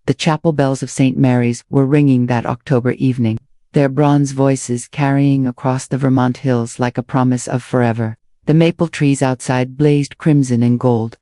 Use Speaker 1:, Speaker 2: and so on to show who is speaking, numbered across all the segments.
Speaker 1: The chapel bells of St. Mary's were ringing that October evening, their bronze voices carrying across the Vermont hills like a promise of forever. The maple trees outside blazed crimson and gold,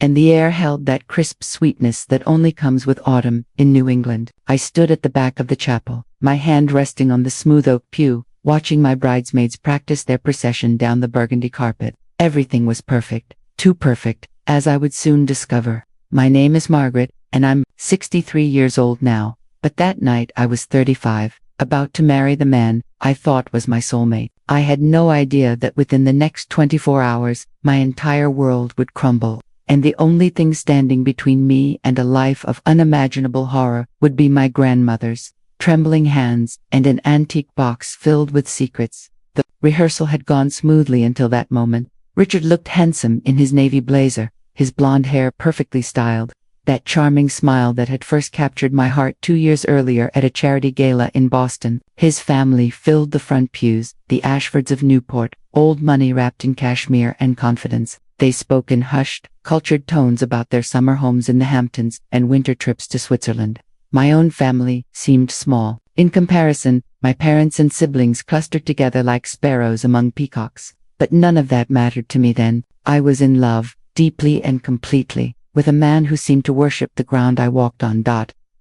Speaker 1: and the air held that crisp sweetness that only comes with autumn in New England. I stood at the back of the chapel, my hand resting on the smooth oak pew, watching my bridesmaids practice their procession down the burgundy carpet. Everything was perfect, too perfect, as I would soon discover. My name is Margaret, and I'm 63 years old now, but that night I was 35, about to marry the man I thought was my soulmate. I had no idea that within the next 24 hours, my entire world would crumble, and the only thing standing between me and a life of unimaginable horror would be my grandmother's trembling hands and an antique box filled with secrets. The rehearsal had gone smoothly until that moment. Richard looked handsome in his navy blazer, his blonde hair perfectly styled, that charming smile that had first captured my heart 2 years earlier at a charity gala in Boston. His family filled the front pews, the Ashfords of Newport, old money wrapped in cashmere and confidence. They spoke in hushed, cultured tones about their summer homes in the Hamptons and winter trips to Switzerland. My own family seemed small. In comparison, my parents and siblings clustered together like sparrows among peacocks. But none of that mattered to me then. I was in love, deeply and completely, with a man who seemed to worship the ground I walked on.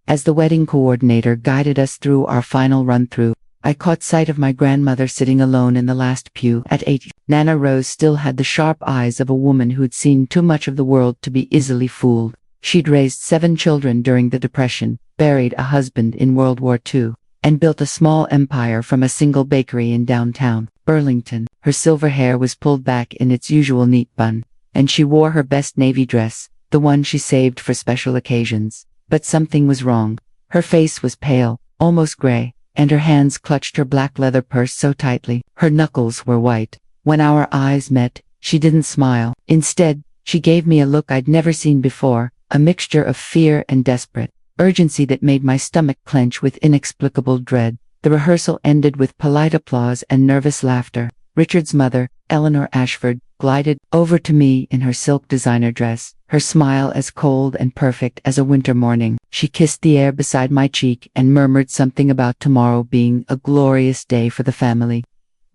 Speaker 1: As the wedding coordinator guided us through our final run-through, I caught sight of my grandmother sitting alone in the last pew. At 80, Nana Rose still had the sharp eyes of a woman who'd seen too much of the world to be easily fooled. She'd raised 7 children during the Depression, buried a husband in World War II, and built a small empire from a single bakery in downtown Burlington. Her silver hair was pulled back in its usual neat bun, and she wore her best navy dress, the one she saved for special occasions. But something was wrong. Her face was pale, almost gray, and her hands clutched her black leather purse so tightly. Her knuckles were white. When our eyes met, she didn't smile. Instead, she gave me a look I'd never seen before, a mixture of fear and desperate urgency that made my stomach clench with inexplicable dread. The rehearsal ended with polite applause and nervous laughter. Richard's mother, Eleanor Ashford, glided over to me in her silk designer dress, her smile as cold and perfect as a winter morning. She kissed the air beside my cheek and murmured something about tomorrow being a glorious day for the family.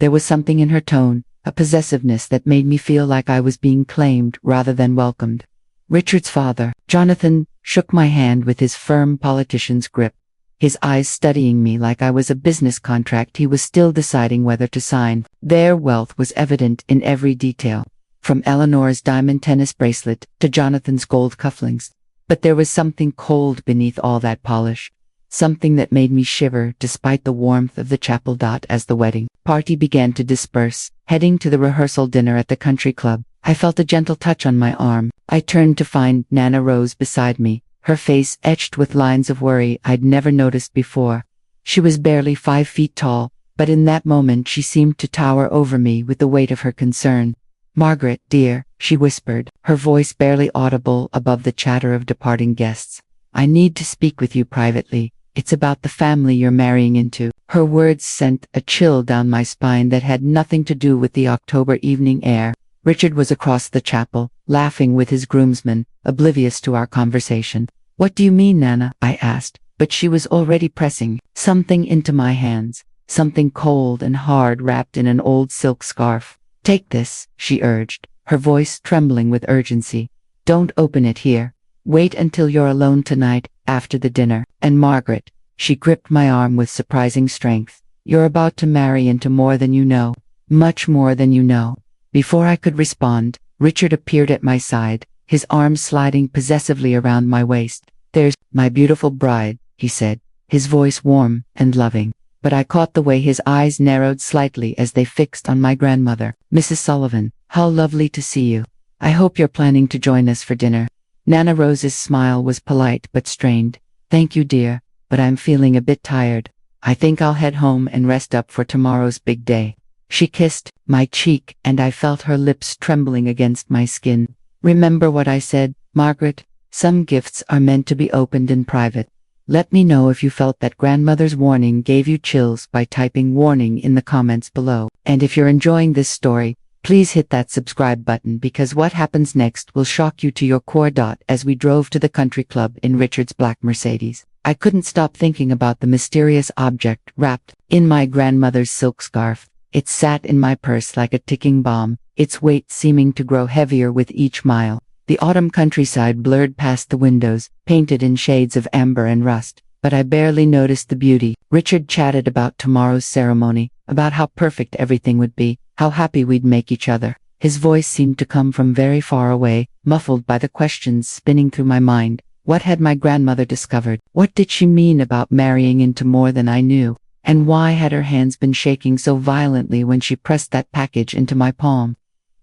Speaker 1: There was something in her tone, a possessiveness that made me feel like I was being claimed rather than welcomed. Richard's father, Jonathan, shook my hand with his firm politician's grip, his eyes studying me like I was a business contract he was still deciding whether to sign. Their wealth was evident in every detail, from Eleanor's diamond tennis bracelet to Jonathan's gold cufflinks. But there was something cold beneath all that polish, something that made me shiver despite the warmth of the chapel. As the wedding party began to disperse, heading to the rehearsal dinner at the country club, I felt a gentle touch on my arm. I turned to find Nana Rose beside me, her face etched with lines of worry I'd never noticed before. She was barely 5 feet tall, but in that moment she seemed to tower over me with the weight of her concern. "Margaret, dear," she whispered, her voice barely audible above the chatter of departing guests. "I need to speak with you privately. It's about the family you're marrying into." Her words sent a chill down my spine that had nothing to do with the October evening air. Richard was across the chapel, laughing with his groomsmen, oblivious to our conversation. "What do you mean, Nana?" I asked, but she was already pressing something into my hands, something cold and hard wrapped in an old silk scarf. "Take this," she urged, her voice trembling with urgency. "Don't open it here. Wait until you're alone tonight, after the dinner. And Margaret," she gripped my arm with surprising strength, "you're about to marry into more than you know, much more than you know." Before I could respond, Richard appeared at my side, his arms sliding possessively around my waist. "There's my beautiful bride," he said, his voice warm and loving. But I caught the way his eyes narrowed slightly as they fixed on my grandmother. "Mrs. Sullivan, how lovely to see you. I hope you're planning to join us for dinner." Nana Rose's smile was polite but strained. "Thank you, dear, but I'm feeling a bit tired. I think I'll head home and rest up for tomorrow's big day." She kissed my cheek, and I felt her lips trembling against my skin. "Remember what I said, Margaret? Some gifts are meant to be opened in private. Let me know if you felt that grandmother's warning gave you chills by typing warning in the comments below. And if you're enjoying this story, Please hit that subscribe button because what happens next will shock you to your core. As we drove to the country club in Richard's black Mercedes, I couldn't stop thinking about the mysterious object wrapped in my grandmother's silk scarf. It sat in my purse like a ticking bomb, its weight seeming to grow heavier with each mile. The autumn countryside blurred past the windows, painted in shades of amber and rust, but I barely noticed the beauty. Richard chatted about tomorrow's ceremony, about how perfect everything would be, how happy we'd make each other. His voice seemed to come from very far away, muffled by the questions spinning through my mind. What had my grandmother discovered? What did she mean about marrying into more than I knew? And why had her hands been shaking so violently when she pressed that package into my palm?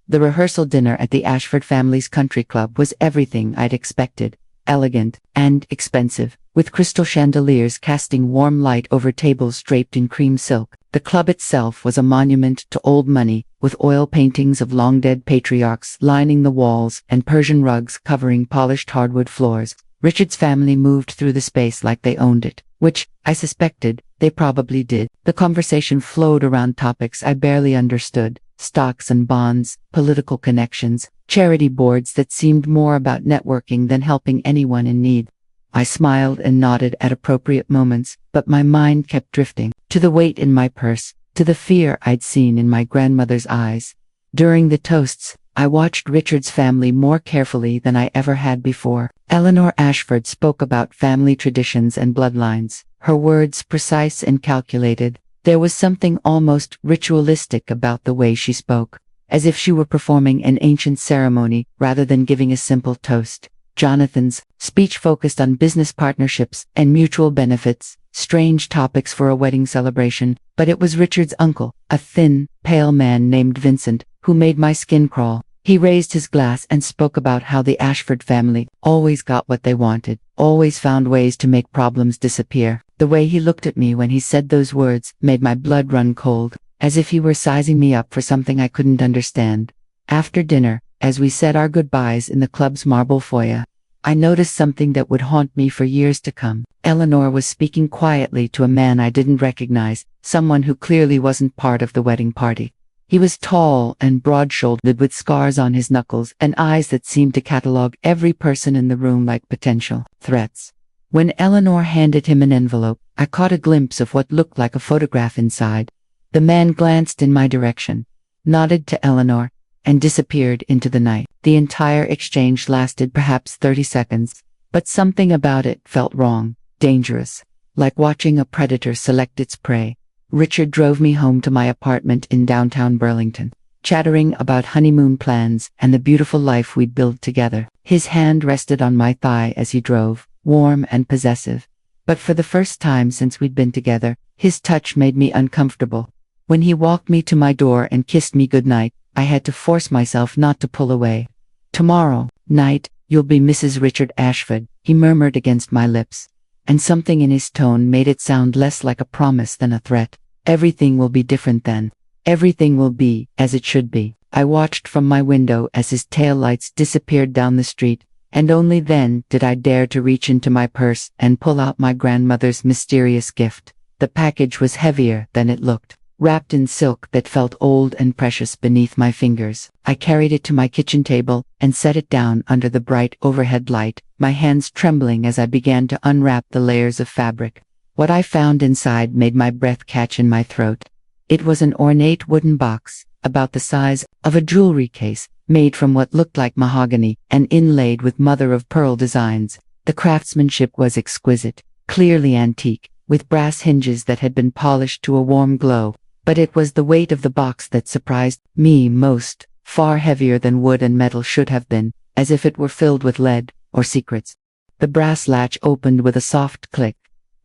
Speaker 1: The rehearsal dinner at the Ashford family's country club was everything I'd expected. Elegant and expensive, with crystal chandeliers casting warm light over tables draped in cream silk. The club itself was a monument to old money, with oil paintings of long-dead patriarchs lining the walls and Persian rugs covering polished hardwood floors. Richard's family moved through the space like they owned it, which, I suspected, they probably did. The conversation flowed around topics I barely understood: stocks and bonds, political connections, charity boards that seemed more about networking than helping anyone in need. I smiled and nodded at appropriate moments, but my mind kept drifting to the weight in my purse, to the fear I'd seen in my grandmother's eyes. During the toasts, I watched Richard's family more carefully than I ever had before. Eleanor Ashford spoke about family traditions and bloodlines, her words precise and calculated. There was something almost ritualistic about the way she spoke, as if she were performing an ancient ceremony rather than giving a simple toast. Jonathan's speech focused on business partnerships and mutual benefits, strange topics for a wedding celebration, but it was Richard's uncle, a thin, pale man named Vincent, who made my skin crawl. He raised his glass and spoke about how the Ashford family always got what they wanted, always found ways to make problems disappear. The way he looked at me when he said those words made my blood run cold, as if he were sizing me up for something I couldn't understand. After dinner, as we said our goodbyes in the club's marble foyer, I noticed something that would haunt me for years to come. Eleanor was speaking quietly to a man I didn't recognize, someone who clearly wasn't part of the wedding party. He was tall and broad-shouldered with scars on his knuckles and eyes that seemed to catalog every person in the room like potential threats. When Eleanor handed him an envelope, I caught a glimpse of what looked like a photograph inside. The man glanced in my direction, nodded to Eleanor, and disappeared into the night. The entire exchange lasted perhaps 30 seconds, but something about it felt wrong, dangerous, like watching a predator select its prey. Richard drove me home to my apartment in downtown Burlington, chattering about honeymoon plans and the beautiful life we'd build together. His hand rested on my thigh as he drove, warm and possessive. But for the first time since we'd been together, his touch made me uncomfortable. When he walked me to my door and kissed me goodnight, I had to force myself not to pull away. "Tomorrow night, you'll be Mrs. Richard Ashford," he murmured against my lips, and something in his tone made it sound less like a promise than a threat. "Everything will be different then. Everything will be as it should be." I watched from my window as his taillights disappeared down the street, and only then did I dare to reach into my purse and pull out my grandmother's mysterious gift. The package was heavier than it looked, wrapped in silk that felt old and precious beneath my fingers. I carried it to my kitchen table and set it down under the bright overhead light, my hands trembling as I began to unwrap the layers of fabric. What I found inside made my breath catch in my throat. It was an ornate wooden box, about the size of a jewelry case, made from what looked like mahogany and inlaid with mother-of-pearl designs. The craftsmanship was exquisite, clearly antique, with brass hinges that had been polished to a warm glow. But it was the weight of the box that surprised me most, far heavier than wood and metal should have been, as if it were filled with lead or secrets. The brass latch opened with a soft click,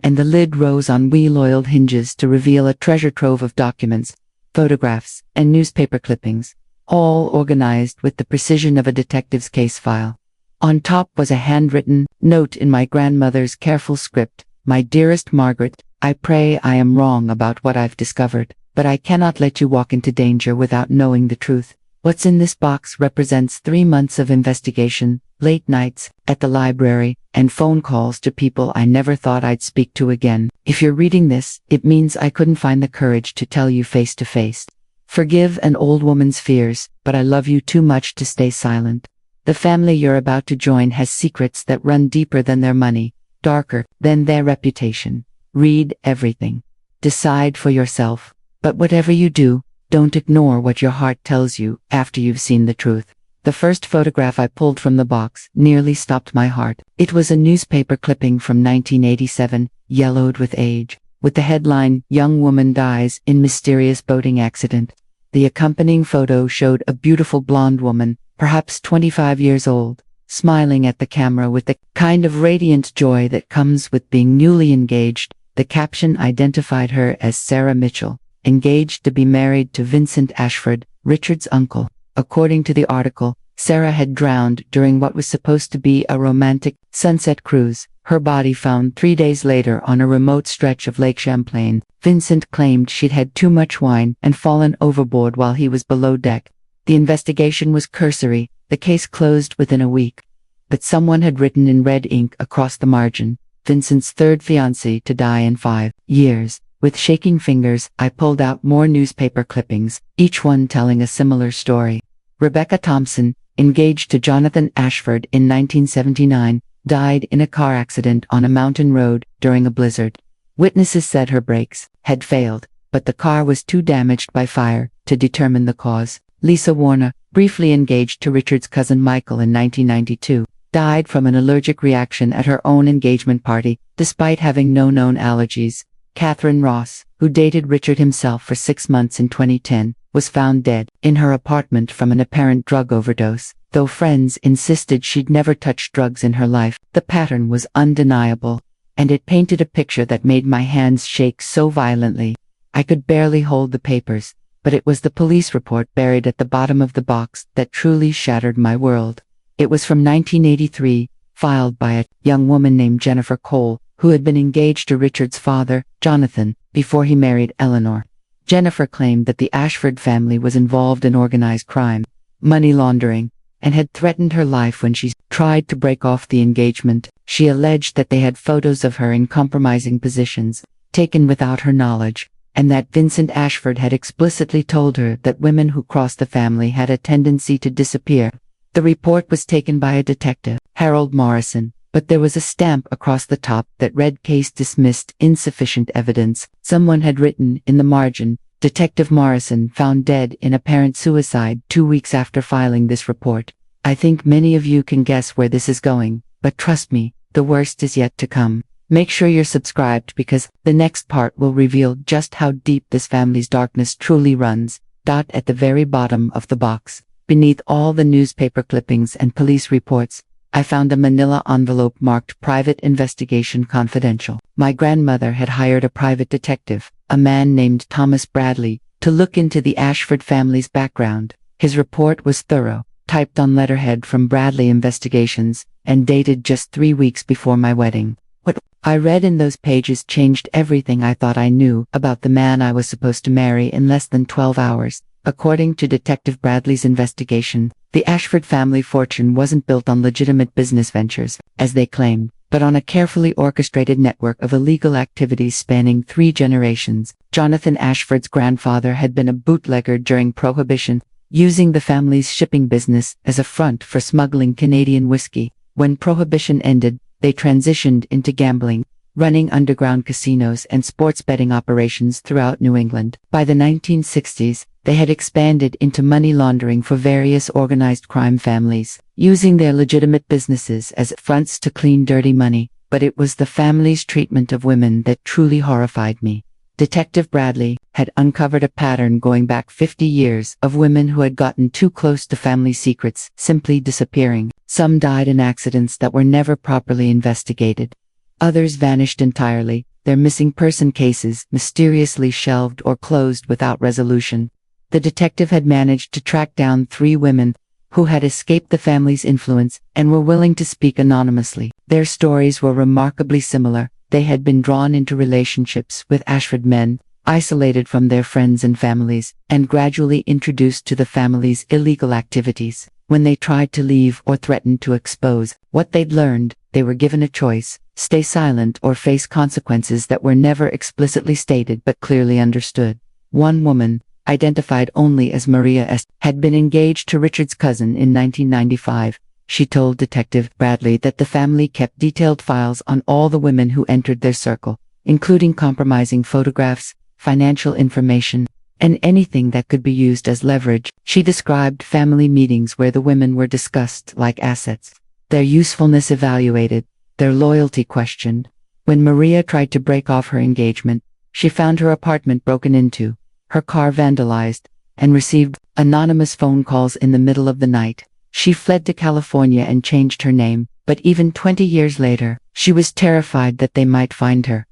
Speaker 1: and the lid rose on wheel-oiled hinges to reveal a treasure trove of documents, photographs, and newspaper clippings, all organized with the precision of a detective's case file. On top was a handwritten note in my grandmother's careful script: "My dearest Margaret, I pray I am wrong about what I've discovered, but I cannot let you walk into danger without knowing the truth. What's in this box represents 3 months of investigation, late nights at the library, and phone calls to people I never thought I'd speak to again. If you're reading this, it means I couldn't find the courage to tell you face to face. Forgive an old woman's fears, but I love you too much to stay silent. The family you're about to join has secrets that run deeper than their money, darker than their reputation. Read everything. Decide for yourself. But whatever you do, don't ignore what your heart tells you after you've seen the truth. The first photograph I pulled from the box nearly stopped my heart. It was a newspaper clipping from 1987, yellowed with age, with the headline, "Young Woman Dies in Mysterious Boating Accident." The accompanying photo showed a beautiful blonde woman, perhaps 25 years old, smiling at the camera with the kind of radiant joy that comes with being newly engaged. The caption identified her as Sarah Mitchell, engaged to be married to Vincent Ashford, Richard's uncle. According to the article, Sarah had drowned during what was supposed to be a romantic sunset cruise. Her body found 3 days later on a remote stretch of Lake Champlain. Vincent claimed she'd had too much wine and fallen overboard while he was below deck. The investigation was cursory, the case closed within a week. But someone had written in red ink across the margin, "Vincent's third fiancé to die in 5 years. With shaking fingers, I pulled out more newspaper clippings, each one telling a similar story. Rebecca Thompson, engaged to Jonathan Ashford in 1979, died in a car accident on a mountain road during a blizzard. Witnesses said her brakes had failed, but the car was too damaged by fire to determine the cause. Lisa Warner, briefly engaged to Richard's cousin Michael in 1992, died from an allergic reaction at her own engagement party, despite having no known allergies. Catherine Ross, who dated Richard himself for 6 months in 2010, was found dead in her apartment from an apparent drug overdose. Though friends insisted she'd never touched drugs in her life, the pattern was undeniable, and it painted a picture that made my hands shake so violently. I could barely hold the papers, but it was the police report buried at the bottom of the box that truly shattered my world. It was from 1983, filed by a young woman named Jennifer Cole, who had been engaged to Richard's father, Jonathan, before he married Eleanor. Jennifer claimed that the Ashford family was involved in organized crime, money laundering, and had threatened her life when she tried to break off the engagement. She alleged that they had photos of her in compromising positions, taken without her knowledge, and that Vincent Ashford had explicitly told her that women who crossed the family had a tendency to disappear. The report was taken by a detective, Harold Morrison, but there was a stamp across the top that read "Case dismissed, insufficient evidence." Someone had written in the margin, "Detective Morrison found dead in apparent suicide 2 weeks after filing this report." I think many of you can guess where this is going, but trust me, the worst is yet to come. Make sure you're subscribed because the next part will reveal just how deep this family's darkness truly runs. At the very bottom of the box, beneath all the newspaper clippings and police reports, I found a manila envelope marked "Private Investigation Confidential." My grandmother had hired a private detective, a man named Thomas Bradley, to look into the Ashford family's background. His report was thorough, typed on letterhead from Bradley Investigations, and dated just 3 weeks before my wedding. What I read in those pages changed everything I thought I knew about the man I was supposed to marry in less than 12 hours. According to Detective Bradley's investigation, the Ashford family fortune wasn't built on legitimate business ventures, as they claimed, but on a carefully orchestrated network of illegal activities spanning 3 generations. Jonathan Ashford's grandfather had been a bootlegger during Prohibition, using the family's shipping business as a front for smuggling Canadian whiskey. When Prohibition ended, they transitioned into gambling, running underground casinos and sports betting operations throughout New England. By the 1960s, they had expanded into money laundering for various organized crime families, using their legitimate businesses as fronts to clean dirty money. But it was the family's treatment of women that truly horrified me. Detective Bradley had uncovered a pattern going back 50 years of women who had gotten too close to family secrets simply disappearing. Some died in accidents that were never properly investigated. Others vanished entirely, their missing person cases mysteriously shelved or closed without resolution. The detective had managed to track down 3 women who had escaped the family's influence and were willing to speak anonymously. Their stories were remarkably similar. They had been drawn into relationships with Ashford men, isolated from their friends and families, and gradually introduced to the family's illegal activities. When they tried to leave or threatened to expose what they'd learned, they were given a choice: stay silent or face consequences that were never explicitly stated but clearly understood. One woman, identified only as Maria S., had been engaged to Richard's cousin in 1995. She told Detective Bradley that the family kept detailed files on all the women who entered their circle, including compromising photographs, financial information, and anything that could be used as leverage. She described family meetings where the women were discussed like assets, their usefulness evaluated, their loyalty questioned. When Maria tried to break off her engagement, she found her apartment broken into, her car vandalized, and received anonymous phone calls in the middle of the night. She fled to California and changed her name, but even 20 years later, she was terrified that they might find her.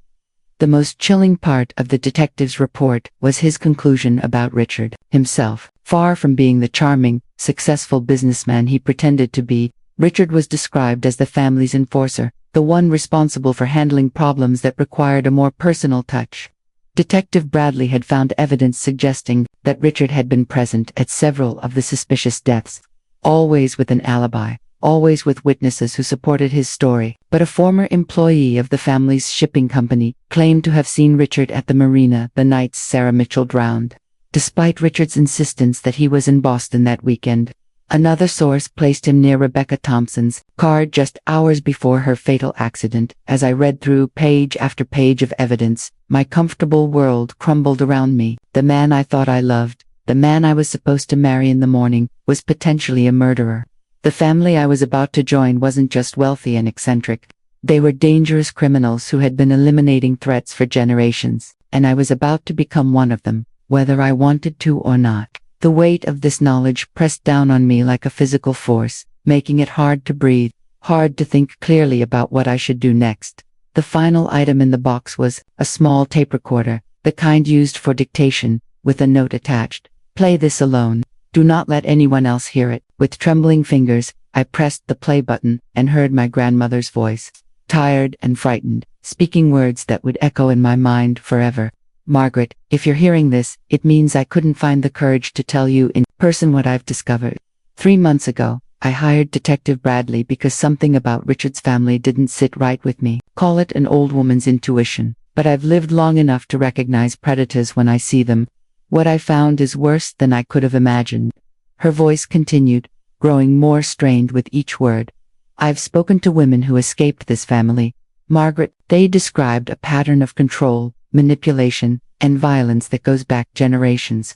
Speaker 1: The most chilling part of the detective's report was his conclusion about Richard himself. Far from being the charming, successful businessman he pretended to be, Richard was described as the family's enforcer, the one responsible for handling problems that required a more personal touch. Detective Bradley had found evidence suggesting that Richard had been present at several of the suspicious deaths, always with an alibi, always with witnesses who supported his story. But a former employee of the family's shipping company claimed to have seen Richard at the marina the night Sarah Mitchell drowned. Despite Richard's insistence that he was in Boston that weekend, another source placed him near Rebecca Thompson's car just hours before her fatal accident. As I read through page after page of evidence, my comfortable world crumbled around me. The man I thought I loved, the man I was supposed to marry in the morning, was potentially a murderer. The family I was about to join wasn't just wealthy and eccentric. They were dangerous criminals who had been eliminating threats for generations, and I was about to become one of them, whether I wanted to or not. The weight of this knowledge pressed down on me like a physical force, making it hard to breathe, hard to think clearly about what I should do next. The final item in the box was a small tape recorder, the kind used for dictation, with a note attached. "Play this alone. Do not let anyone else hear it." With trembling fingers, I pressed the play button and heard my grandmother's voice, tired and frightened, speaking words that would echo in my mind forever. "Margaret, if you're hearing this, it means I couldn't find the courage to tell you in person what I've discovered. 3 months ago, I hired Detective Bradley because something about Richard's family didn't sit right with me. Call it an old woman's intuition, but I've lived long enough to recognize predators when I see them. What I found is worse than I could have imagined." Her voice continued, growing more strained with each word. "I've spoken to women who escaped this family. Margaret, they described a pattern of control, manipulation, and violence that goes back generations.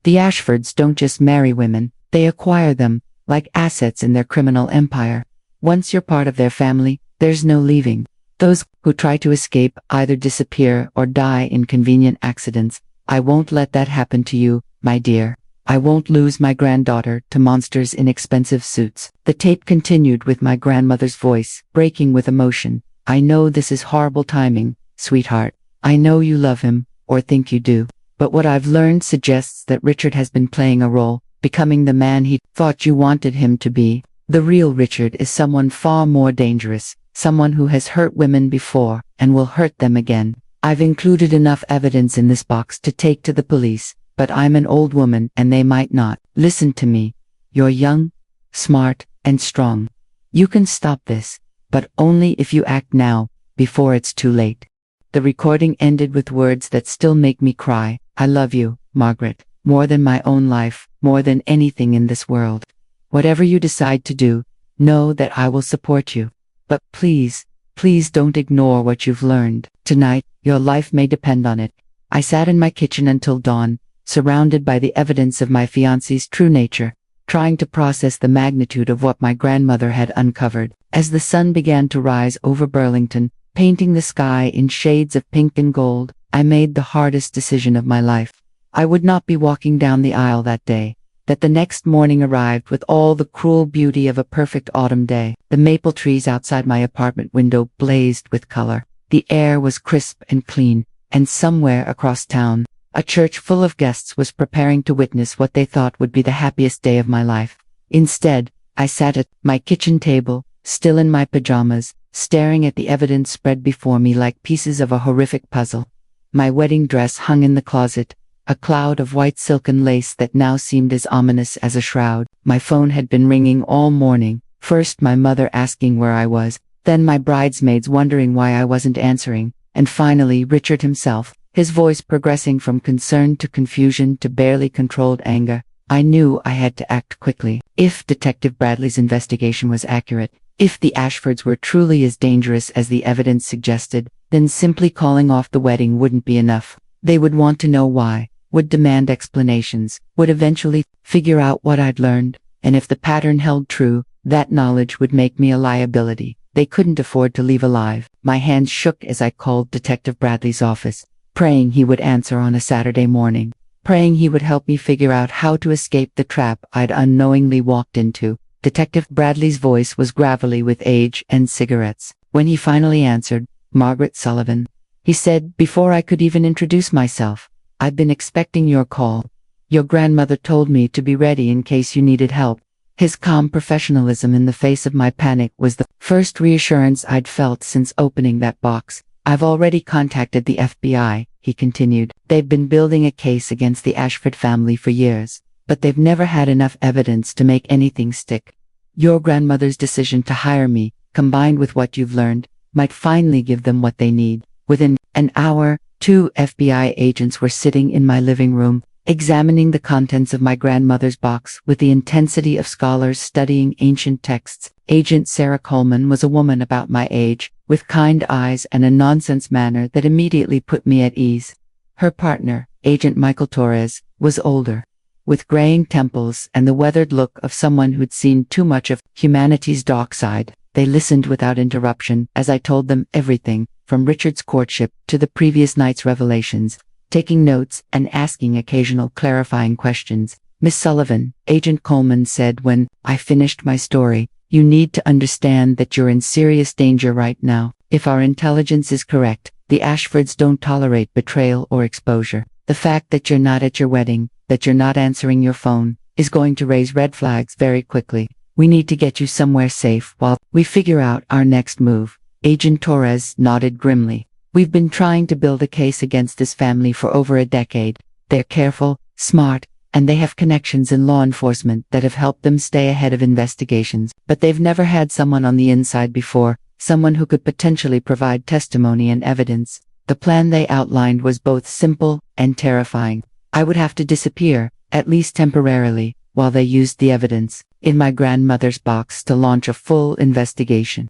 Speaker 1: The Ashfords don't just marry women, they acquire them, like assets in their criminal empire. Once you're part of their family, there's no leaving. Those who try to escape either disappear or die in convenient accidents. I won't let that happen to you, my dear. I won't lose my granddaughter to monsters in expensive suits." The tape continued with my grandmother's voice, breaking with emotion. "I know this is horrible timing, sweetheart. I know you love him, or think you do. But what I've learned suggests that Richard has been playing a role, becoming the man he thought you wanted him to be. The real Richard is someone far more dangerous, someone who has hurt women before, and will hurt them again. I've included enough evidence in this box to take to the police, but I'm an old woman and they might not. Listen to me. You're young, smart, and strong. You can stop this, but only if you act now, before it's too late." The recording ended with words that still make me cry. "I love you, Margaret, more than my own life, more than anything in this world. Whatever you decide to do, know that I will support you. But please, please don't ignore what you've learned. Tonight, your life may depend on it." I sat in my kitchen until dawn, surrounded by the evidence of my fiancé's true nature, trying to process the magnitude of what my grandmother had uncovered. As the sun began to rise over Burlington, painting the sky in shades of pink and gold, I made the hardest decision of my life. I would not be walking down the aisle that day. That the next morning arrived with all the cruel beauty of a perfect autumn day. The maple trees outside my apartment window blazed with color. The air was crisp and clean, and somewhere across town, a church full of guests was preparing to witness what they thought would be the happiest day of my life. Instead, I sat at my kitchen table, still in my pajamas, staring at the evidence spread before me like pieces of a horrific puzzle. My wedding dress hung in the closet, a cloud of white silken lace that now seemed as ominous as a shroud. My phone had been ringing all morning, first my mother asking where I was, then my bridesmaids wondering why I wasn't answering, and finally Richard himself, his voice progressing from concern to confusion to barely controlled anger. I knew I had to act quickly. If Detective Bradley's investigation was accurate, if the Ashfords were truly as dangerous as the evidence suggested, then simply calling off the wedding wouldn't be enough. They would want to know why, would demand explanations, would eventually figure out what I'd learned, and if the pattern held true, that knowledge would make me a liability they couldn't afford to leave alive. My hands shook as I called Detective Bradley's office, praying he would answer on a Saturday morning, praying he would help me figure out how to escape the trap I'd unknowingly walked into. Detective Bradley's voice was gravelly with age and cigarettes. When he finally answered, "Margaret Sullivan," he said before I could even introduce myself, "I've been expecting your call. Your grandmother told me to be ready in case you needed help." His calm professionalism in the face of my panic was the first reassurance I'd felt since opening that box. "I've already contacted the FBI," he continued. "They've been building a case against the Ashford family for years, but they've never had enough evidence to make anything stick. Your grandmother's decision to hire me, combined with what you've learned, might finally give them what they need." Within an hour, 2 FBI agents were sitting in my living room, examining the contents of my grandmother's box with the intensity of scholars studying ancient texts. Agent Sarah Coleman was a woman about my age, with kind eyes and a nonsense manner that immediately put me at ease. Her partner, Agent Michael Torres, was older, with graying temples and the weathered look of someone who'd seen too much of humanity's dark side. They listened without interruption as I told them everything, from Richard's courtship to the previous night's revelations, taking notes and asking occasional clarifying questions. "Miss Sullivan," Agent Coleman said when I finished my story, "you need to understand that you're in serious danger right now. If our intelligence is correct, the Ashfords don't tolerate betrayal or exposure. The fact that you're not at your wedding, that you're not answering your phone, is going to raise red flags very quickly. We need to get you somewhere safe while we figure out our next move." Agent Torres nodded grimly. "We've been trying to build a case against this family for over a decade. They're careful, smart, and they have connections in law enforcement that have helped them stay ahead of investigations. But they've never had someone on the inside before, someone who could potentially provide testimony and evidence. The plan they outlined was both simple and terrifying. I would have to disappear, at least temporarily, while they used the evidence in my grandmother's box to launch a full investigation.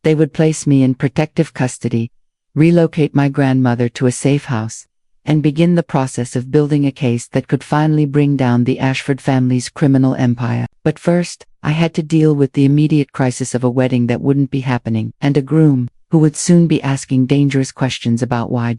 Speaker 1: They would place me in protective custody, relocate my grandmother to a safe house, and begin the process of building a case that could finally bring down the Ashford family's criminal empire. But first, I had to deal with the immediate crisis of a wedding that wouldn't be happening, and a groom who would soon be asking dangerous questions about why.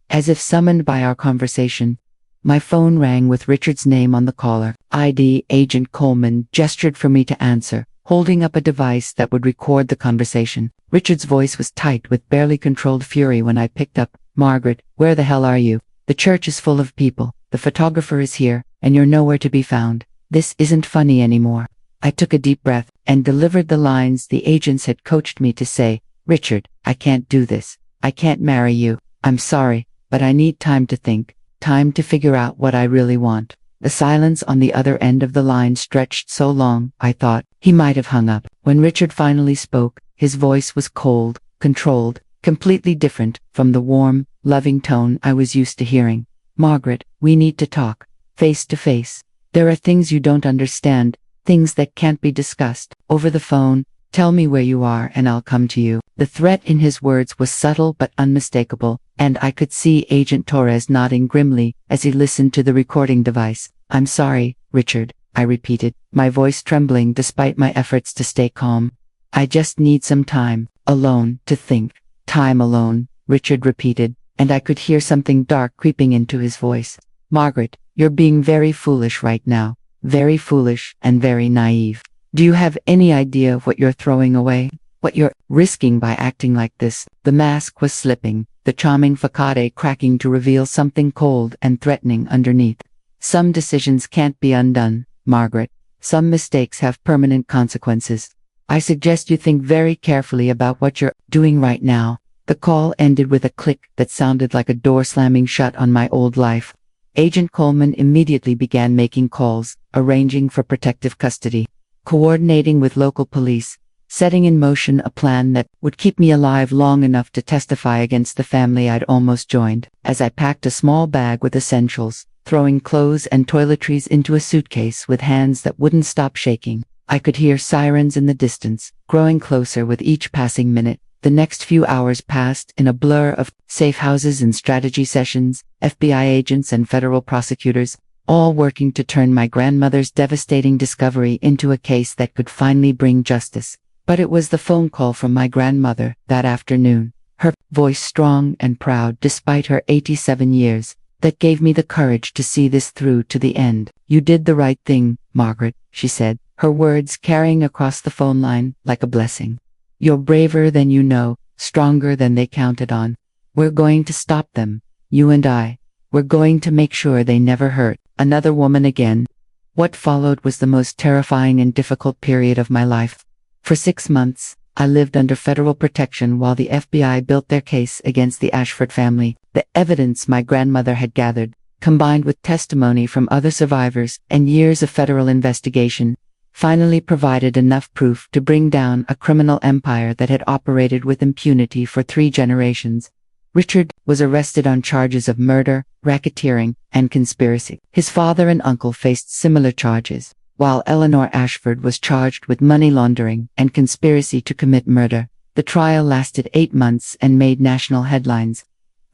Speaker 1: As if summoned by our conversation, my phone rang with Richard's name on the caller ID. Agent Coleman gestured for me to answer, holding up a device that would record the conversation. Richard's voice was tight with barely controlled fury when I picked up. "Margaret, where the hell are you? The church is full of people, the photographer is here, and you're nowhere to be found. This isn't funny anymore." I took a deep breath and delivered the lines the agents had coached me to say. "Richard, I can't do this. I can't marry you. I'm sorry, but I need time to think, time to figure out what I really want." The silence on the other end of the line stretched so long, I thought he might have hung up. When Richard finally spoke, his voice was cold, controlled, completely different from the warm, loving tone I was used to hearing. "Margaret, we need to talk, face to face. There are things you don't understand, things that can't be discussed over the phone. Tell me where you are and I'll come to you." The threat in his words was subtle but unmistakable, and I could see Agent Torres nodding grimly as he listened to the recording device. "I'm sorry, Richard," I repeated, my voice trembling despite my efforts to stay calm. "I just need some time, alone, to think." "Time alone," Richard repeated, and I could hear something dark creeping into his voice. "Margaret, you're being very foolish right now, very foolish and very naive. Do you have any idea what you're throwing away? What you're risking by acting like this?" The mask was slipping, the charming facade cracking to reveal something cold and threatening underneath. "Some decisions can't be undone, Margaret. Some mistakes have permanent consequences. I suggest you think very carefully about what you're doing right now." The call ended with a click that sounded like a door slamming shut on my old life. Agent Coleman immediately began making calls, arranging for protective custody, coordinating with local police, setting in motion a plan that would keep me alive long enough to testify against the family I'd almost joined. As I packed a small bag with essentials, throwing clothes and toiletries into a suitcase with hands that wouldn't stop shaking, I could hear sirens in the distance, growing closer with each passing minute. The next few hours passed in a blur of safe houses and strategy sessions, FBI agents and federal prosecutors, all working to turn my grandmother's devastating discovery into a case that could finally bring justice. But it was the phone call from my grandmother that afternoon, her voice strong and proud despite her 87 years, that gave me the courage to see this through to the end. "You did the right thing, Margaret," she said, her words carrying across the phone line like a blessing. "You're braver than you know, stronger than they counted on. We're going to stop them, you and I. We're going to make sure they never hurt another woman again." What followed was the most terrifying and difficult period of my life. For 6 months, I lived under federal protection while the FBI built their case against the Ashford family. The evidence my grandmother had gathered, combined with testimony from other survivors and years of federal investigation, finally provided enough proof to bring down a criminal empire that had operated with impunity for 3 generations. Richard was arrested on charges of murder, racketeering, and conspiracy. His father and uncle faced similar charges, while Eleanor Ashford was charged with money laundering and conspiracy to commit murder. The trial lasted 8 months and made national headlines.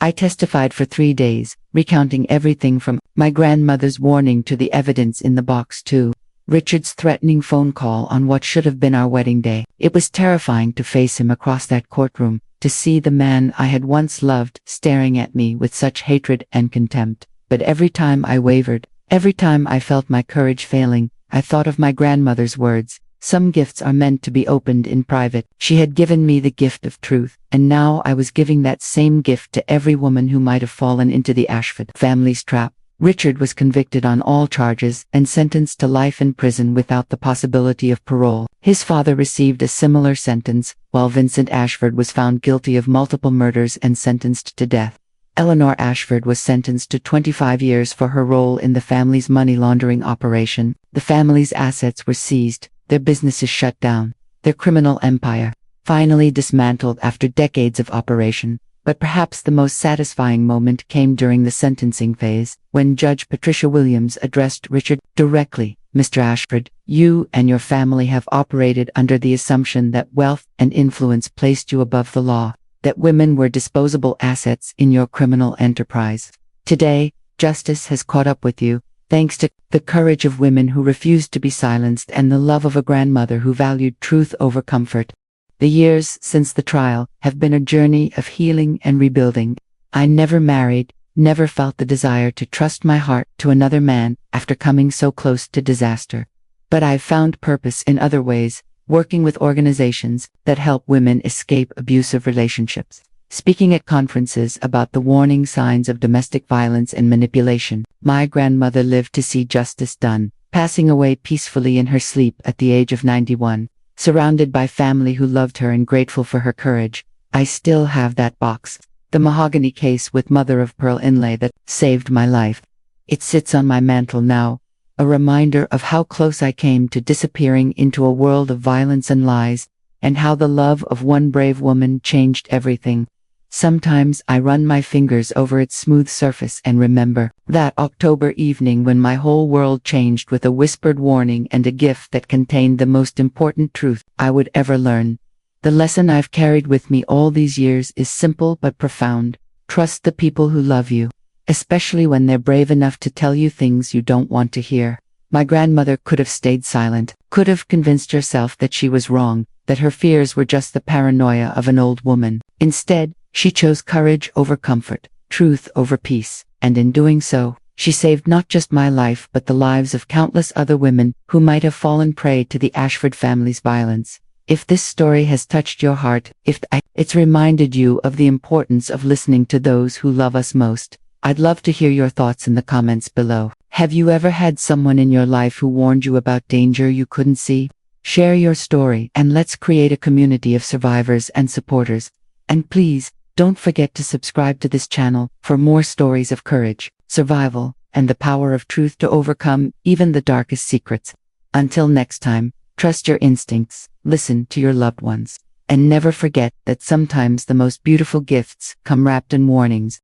Speaker 1: I testified for 3 days, recounting everything from my grandmother's warning to the evidence in the box to Richard's threatening phone call on what should have been our wedding day. It was terrifying to face him across that courtroom, to see the man I had once loved staring at me with such hatred and contempt. But every time I wavered, every time I felt my courage failing, I thought of my grandmother's words. "Some gifts are meant to be opened in private." She had given me the gift of truth, and now I was giving that same gift to every woman who might have fallen into the Ashford family's trap. Richard was convicted on all charges and sentenced to life in prison without the possibility of parole. His father received a similar sentence, while Vincent Ashford was found guilty of multiple murders and sentenced to death. Eleanor Ashford was sentenced to 25 years for her role in the family's money laundering operation. The family's assets were seized, their businesses shut down, their criminal empire finally dismantled after decades of operation. But perhaps the most satisfying moment came during the sentencing phase, when Judge Patricia Williams addressed Richard directly. "Mr. Ashford, you and your family have operated under the assumption that wealth and influence placed you above the law, that women were disposable assets in your criminal enterprise. Today, justice has caught up with you, thanks to the courage of women who refused to be silenced and the love of a grandmother who valued truth over comfort." The years since the trial have been a journey of healing and rebuilding. I never married, never felt the desire to trust my heart to another man after coming so close to disaster. But I've found purpose in other ways, working with organizations that help women escape abusive relationships, speaking at conferences about the warning signs of domestic violence and manipulation. My grandmother lived to see justice done, passing away peacefully in her sleep at the age of 91. Surrounded by family who loved her and grateful for her courage. I still have that box, the mahogany case with mother-of-pearl inlay that saved my life. It sits on my mantle now, a reminder of how close I came to disappearing into a world of violence and lies, and how the love of one brave woman changed everything. Sometimes I run my fingers over its smooth surface and remember that October evening when my whole world changed with a whispered warning and a gift that contained the most important truth I would ever learn. The lesson I've carried with me all these years is simple but profound. Trust the people who love you, especially when they're brave enough to tell you things you don't want to hear. My grandmother could have stayed silent, could have convinced herself that she was wrong, that her fears were just the paranoia of an old woman. Instead, she chose courage over comfort, truth over peace, and in doing so, she saved not just my life but the lives of countless other women who might have fallen prey to the Ashford family's violence. If this story has touched your heart, if it's reminded you of the importance of listening to those who love us most, I'd love to hear your thoughts in the comments below. Have you ever had someone in your life who warned you about danger you couldn't see? Share your story and let's create a community of survivors and supporters. And please, don't forget to subscribe to this channel for more stories of courage, survival, and the power of truth to overcome even the darkest secrets. Until next time, trust your instincts, listen to your loved ones. And never forget that sometimes the most beautiful gifts come wrapped in warnings.